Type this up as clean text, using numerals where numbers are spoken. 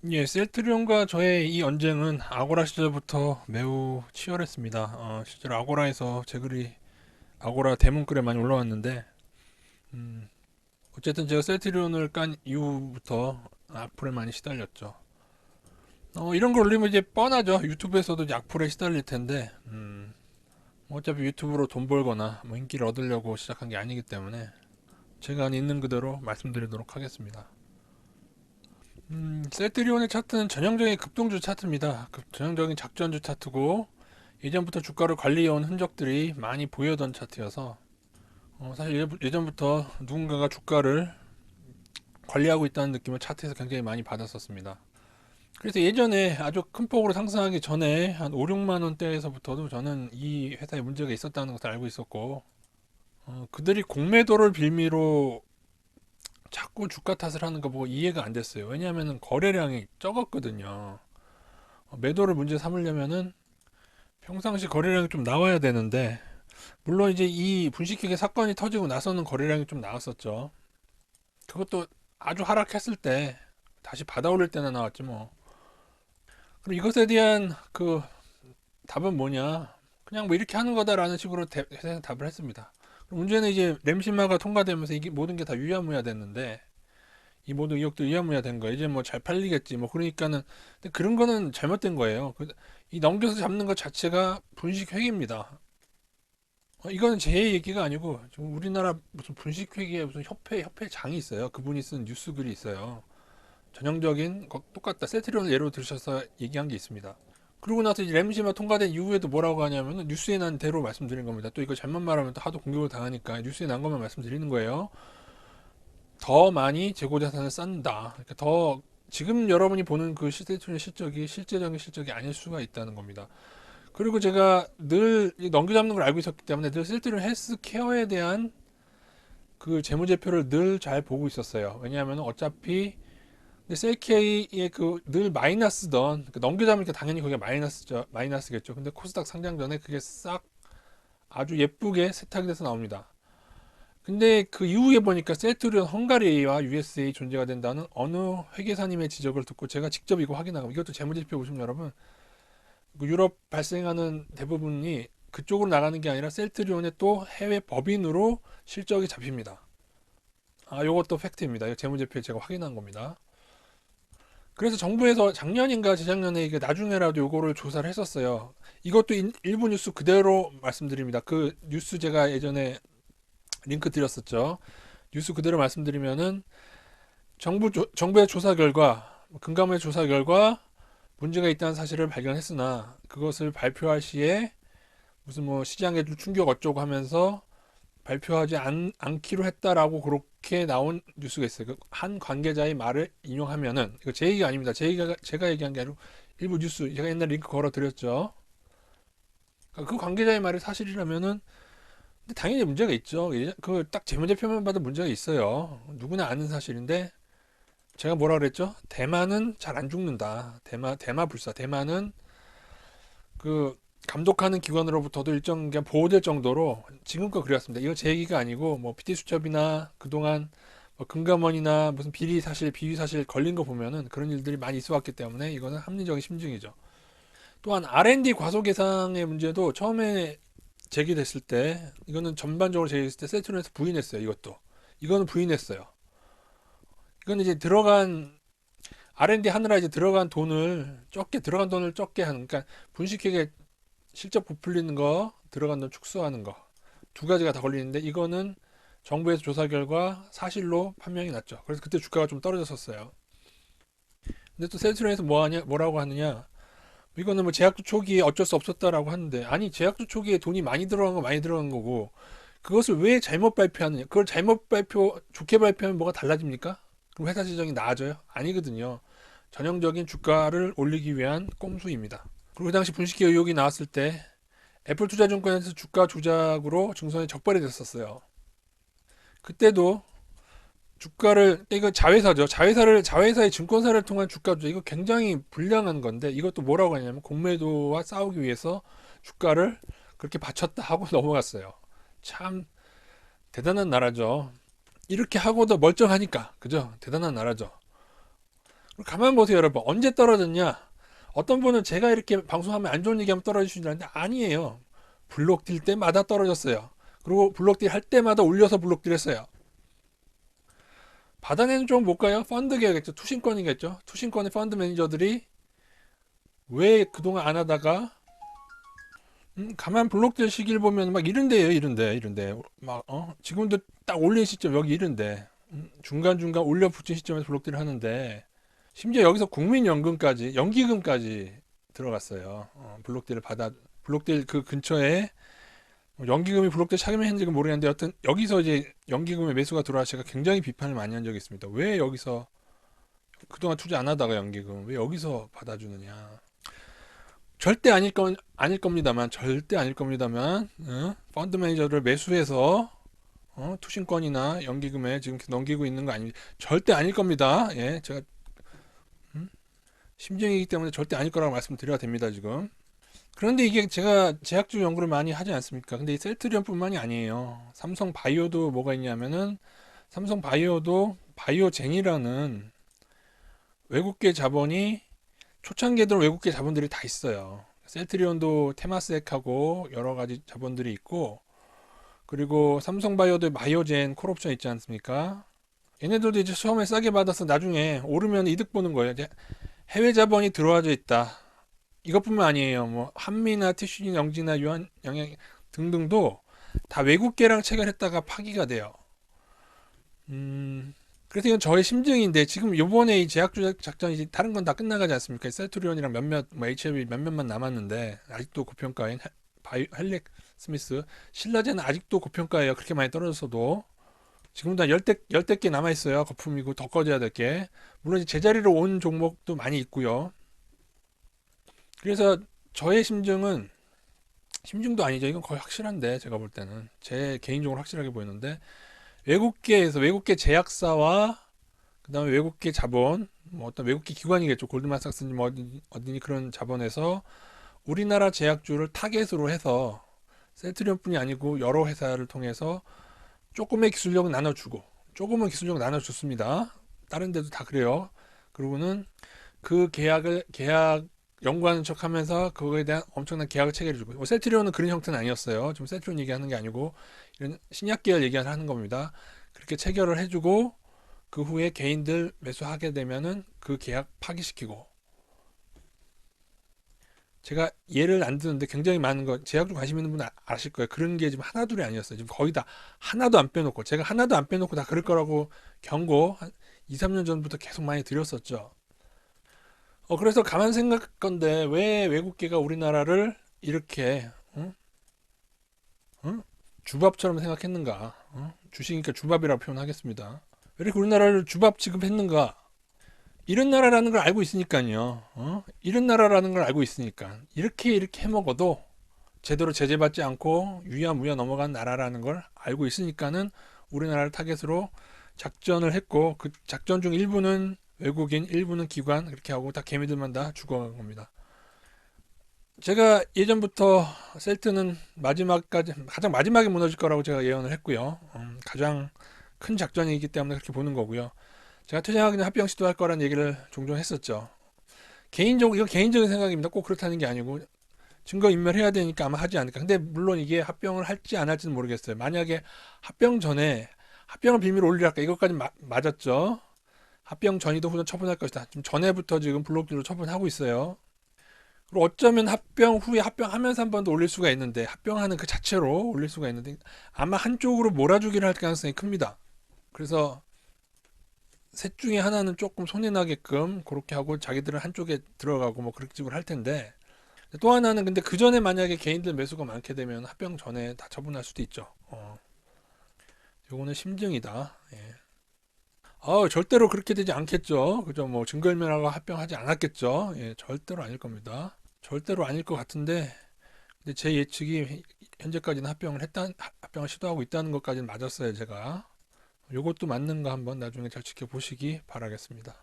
예, 셀트리온과 저의 이 언쟁은 아고라 시절부터 매우 치열했습니다. 실제로 아고라에서 제 글이 아고라 대문글에 많이 올라왔는데, 음, 어쨌든 제가 셀트리온을 깐 이후부터 악플에 많이 시달렸죠. 이런 걸 올리면 이제 뻔하죠. 유튜브에서도 이제 악플에 시달릴 텐데, 뭐 어차피 유튜브로 돈 벌거나 뭐 인기를 얻으려고 시작한 게 아니기 때문에 제가 있는 그대로 말씀드리도록 하겠습니다. 셀트리온의 차트는 전형적인 급등주 차트입니다. 전형적인 작전주 차트고 예전부터 주가를 관리해온 흔적들이 많이 보여던 차트여서 사실 예전부터 누군가가 주가를 관리하고 있다는 느낌을 차트에서 굉장히 많이 받았었습니다. 그래서 예전에 아주 큰 폭으로 상승하기 전에 한 5, 6만 원대에서부터도 저는 이 회사에 문제가 있었다는 것을 알고 있었고 그들이 공매도를 빌미로 자꾸 주가 탓을 하는 거 보고 이해가 안 됐어요. 왜냐하면 거래량이 적었거든요. 매도를 문제 삼으려면은 평상시 거래량이 좀 나와야 되는데 물론 이제 이 분식회계 사건이 터지고 나서는 거래량이 좀 나왔었죠. 그것도 아주 하락했을 때 다시 받아 올릴 때나 나왔지 뭐. 그럼 이것에 대한 그 답은 뭐냐? 그냥 뭐 이렇게 하는 거다라는 식으로 회사에서 답을 했습니다. 그럼 문제는 이제 램시마가 통과되면서 이게 모든 게 다 유야무야 됐는데 이 모든 의혹도 유야무야 된 거예요. 이제 뭐 잘 팔리겠지. 뭐 그러니까는 근데 그런 거는 잘못된 거예요. 이 넘겨서 잡는 것 자체가 분식회계입니다. 이거는 제 얘기가 아니고 지금 우리나라 무슨 분식회계에 무슨 협회장이 있어요. 그분이 쓴 뉴스 글이 있어요. 전형적인 똑같다. 세트리온을 예로 들으셔서 얘기한 게 있습니다. 그러고 나서 이제 램시마 통과된 이후에도 뭐라고 하냐면 뉴스에 난 대로 말씀드린 겁니다. 또 이거 잘못 말하면 또 하도 공격을 당하니까 뉴스에 난 것만 말씀드리는 거예요. 더 많이 재고자산을 쌓는다. 그러니까 더 지금 여러분이 보는 그 세트리온의 실적이 실제적인 실적이 아닐 수가 있다는 겁니다. 그리고 제가 늘 넘겨잡는 걸 알고 있었기 때문에 늘 실제로 헬스케어에 대한 그 재무제표를 늘 잘 보고 있었어요. 왜냐하면 어차피 셀케이의 그 늘 마이너스던 넘겨잡으니까 당연히 거기가 마이너스겠죠. 근데 코스닥 상장 전에 그게 싹 아주 예쁘게 세탁이 돼서 나옵니다. 근데 그 이후에 보니까 셀트리온 헝가리와 USA 존재가 된다는 어느 회계사님의 지적을 듣고 제가 직접 이거 확인하고 이것도 재무제표 보시면 여러분 그 유럽 발생하는 대부분이 그쪽으로 나가는 게 아니라 셀트리온의 또 해외 법인으로 실적이 잡힙니다. 요것도 팩트입니다. 이거 재무제표에 제가 확인한 겁니다. 그래서 정부에서 작년인가 재작년에 이게 나중에라도 요거를 조사를 했었어요. 이것도 일부 뉴스 그대로 말씀드립니다. 그 뉴스 제가 예전에 링크 드렸었죠. 뉴스 그대로 말씀드리면은 정부의 조사 결과, 금감원의 조사 결과 문제가 있다는 사실을 발견했으나 그것을 발표할 시에 무슨 뭐 시장에 충격 어쩌고 하면서 발표하지 않기로 했다라고 그렇게 나온 뉴스가 있어요. 한 관계자의 말을 인용하면은 이거 제 얘기가 아닙니다. 제가 얘기한 게 아니고 일부 뉴스 제가 옛날 링크 걸어 드렸죠. 그 관계자의 말이 사실이라면은 근데 당연히 문제가 있죠. 그 딱 재무제표만 봐도 문제가 있어요. 누구나 아는 사실인데 제가 뭐라 그랬죠? 대만은 잘 안 죽는다. 대마불사. 대만은 그 감독하는 기관으로부터도 일정 그냥 보호될 정도로 지금껏 그래왔습니다. 이거 제 얘기가 아니고 뭐 PT수첩이나 그동안 뭐 금감원이나 무슨 비리 사실, 비위 사실 걸린 거 보면은 그런 일들이 많이 있어 왔기 때문에 이거는 합리적인 심증이죠. 또한 R&D 과소 계상의 문제도 처음에 제기됐을 때 이거는 전반적으로 제기됐을 때 세트론에서 부인했어요. 이것도 이거는 부인했어요. 이건 이제 들어간 R&D 하느라 이제 들어간 돈을 적게 하는 그러니까 분식회계 실적 부풀리는 거, 들어간 돈 축소하는 거. 두 가지가 다 걸리는데 이거는 정부에서 조사 결과 사실로 판명이 났죠. 그래서 그때 주가가 좀 떨어졌었어요. 근데 또 셀트리온에서 뭐라고 하느냐? 이거는 뭐 제약주 초기에 어쩔 수 없었다라고 하는데 아니 제약주 초기에 돈이 많이 들어간 거 많이 들어간 거고 그것을 왜 잘못 발표하느냐? 그걸 좋게 발표하면 뭐가 달라집니까? 그럼 회사 재정이 나아져요? 아니거든요. 전형적인 주가를 올리기 위한 꼼수입니다. 그리고 그 당시 분식회 의혹이 나왔을 때 애플투자증권에서 주가 조작으로 증권에 적발이 됐었어요. 그때도 주가를 이거 자회사죠. 자회사의 증권사를 통한 주가 조작 이거 굉장히 불량한 건데 이것도 뭐라고 하냐면 공매도와 싸우기 위해서 주가를 그렇게 받쳤다 하고 넘어갔어요. 참 대단한 나라죠. 이렇게 하고도 멀쩡하니까 그죠? 대단한 나라죠. 가만 보세요, 여러분. 언제 떨어졌냐? 어떤 분은 제가 이렇게 방송하면 안 좋은 얘기하면 떨어지시는 줄 알았는데 아니에요. 블록 뛸 때마다 떨어졌어요. 그리고 블록 딜 할 때마다 올려서 블록 딜 했어요. 바다내는 좀 못 가요? 펀드 계약겠죠. 투신권이겠죠. 투신권의 펀드 매니저들이 왜 그동안 안 하다가 가만 블록될 시기를 보면 막 이런데요, 이런데 막 지금도 딱 올린 시점 여기 이런데 중간중간 올려 붙인 시점에서 블록딜을 하는데 심지어 여기서 국민연금까지 연기금까지 들어갔어요. 블록딜을 받아 블록딜 그 근처에 연기금이 블록딜 차감했는지는 모르겠는데 여튼 여기서 이제 연기금의 매수가 들어와 제가 굉장히 비판을 많이 한 적이 있습니다. 왜 여기서 그동안 투자 안 하다가 연기금 왜 여기서 받아주느냐? 절대 아닐 겁니다만, 절대 아닐 겁니다만, 펀드 매니저를 매수해서, 투신권이나 연기금에 지금 넘기고 있는 거 아닙니다. 절대 아닐 겁니다. 예, 제가, 심증이기 때문에 절대 아닐 거라고 말씀드려야 됩니다, 지금. 그런데 이게 제가 제약주 연구를 많이 하지 않습니까? 근데 이 셀트리온뿐만이 아니에요. 삼성 바이오도 뭐가 있냐면은, 삼성 바이오도 바이오젠이라는 외국계 자본이 초창기에도 외국계 자본들이 다 있어요. 셀트리온도 테마스액하고 여러 가지 자본들이 있고, 그리고 삼성바이오도 바이오젠 콜옵션 있지 않습니까? 얘네들도 이제 처음에 싸게 받아서 나중에 오르면 이득 보는 거예요. 이제 해외 자본이 들어와져 있다. 이것뿐만 아니에요. 뭐 한미나 티슈 영지나 유한 영양 등등도 다 외국계랑 체결했다가 파기가 돼요. 그래서 이건 저의 심증인데 지금 요번에 이 제약주 작전이 이제 다른 건 다 끝나가지 않습니까? 셀트리온이랑 몇몇 뭐 HLB 몇몇만 남았는데 아직도 고평가인 헬렉 스미스 신라제는 아직도 고평가예요. 그렇게 많이 떨어졌어도 지금도 한 열대 개 남아 있어요. 거품이고 더 꺼져야 될 게. 물론 이제 제자리로 온 종목도 많이 있고요. 그래서 저의 심증도 아니죠. 이건 거의 확실한데 제가 볼 때는 제 개인적으로 확실하게 보이는데 외국계에서 외국계 제약사와 그다음에 외국계 자본, 뭐 어떤 외국계 기관이겠죠. 골드만삭스니 뭐 어디니 그런 자본에서 우리나라 제약주를 타겟으로 해서 셀트리온뿐이 아니고 여러 회사를 통해서 조금의 기술력은 나눠주고 조금은 기술력 나눠줬습니다. 다른 데도 다 그래요. 그리고는 그 계약 연구하는 척하면서 그거에 대한 엄청난 계약을 체결해주고 뭐 셀트리온은 그런 형태는 아니었어요. 지금 셀트리온 얘기하는 게 아니고 이런 신약 계열 얘기하는 겁니다. 그렇게 체결을 해주고 그 후에 개인들 매수하게 되면은 그 계약 파기시키고 제가 예를 안 드는데 굉장히 많은 거 제약주 관심 있는 분은 아실 거예요. 그런 게 지금 하나둘이 아니었어요. 지금 거의 다 하나도 안 빼놓고 제가 하나도 안 빼놓고 다 그럴 거라고 경고 한 2, 3년 전부터 계속 많이 드렸었죠. 그래서 가만 생각 건데 왜 외국계가 우리나라를 이렇게 응? 주밥처럼 생각했는가? 주식이니까 주밥이라고 표현하겠습니다. 왜 이렇게 우리나라를 주밥 취급했는가? 이런 나라라는 걸 알고 있으니까요. 이런 나라라는 걸 알고 있으니까 이렇게 해먹어도 제대로 제재받지 않고 유야무야 넘어간 나라라는 걸 알고 있으니까는 우리나라를 타겟으로 작전을 했고 그 작전 중 일부는 외국인, 일부는 기관 그렇게 하고 다 개미들만 다 죽어간 겁니다. 제가 예전부터 셀트는 마지막까지 가장 마지막에 무너질 거라고 제가 예언을 했고요. 가장 큰 작전이기 때문에 그렇게 보는 거고요. 제가 퇴장하기 전에 합병 시도할 거라는 얘기를 종종 했었죠. 개인적으로 이건 개인적인 생각입니다. 꼭 그렇다는 게 아니고 증거 인멸해야 되니까 아마 하지 않을까. 근데 물론 이게 합병을 할지 안 할지는 모르겠어요. 만약에 합병 전에 합병을 빌미로 올리랄까 이것까지 맞았죠. 합병 전이도 후전 처분할 것이다. 지금 전에부터 지금 블록들로 처분하고 있어요. 그리고 어쩌면 합병 후에 합병하면서 한 번 더 올릴 수가 있는데 합병하는 그 자체로 올릴 수가 있는데 아마 한쪽으로 몰아주기를 할 가능성이 큽니다. 그래서 셋 중에 하나는 조금 손해나게끔 그렇게 하고 자기들은 한쪽에 들어가고 뭐 그렇게 식으로 할 텐데 또 하나는 근데 그 전에 만약에 개인들 매수가 많게 되면 합병 전에 다 처분할 수도 있죠. 요거는 심증이다. 예. 절대로 그렇게 되지 않겠죠. 그죠? 뭐 증거인멸하고 합병하지 않았겠죠. 예, 절대로 아닐 겁니다. 절대로 아닐 것 같은데 근데 제 예측이 현재까지는 합병을 시도하고 있다는 것까지는 맞았어요, 제가. 요것도 맞는가 한번 나중에 잘 지켜보시기 바라겠습니다.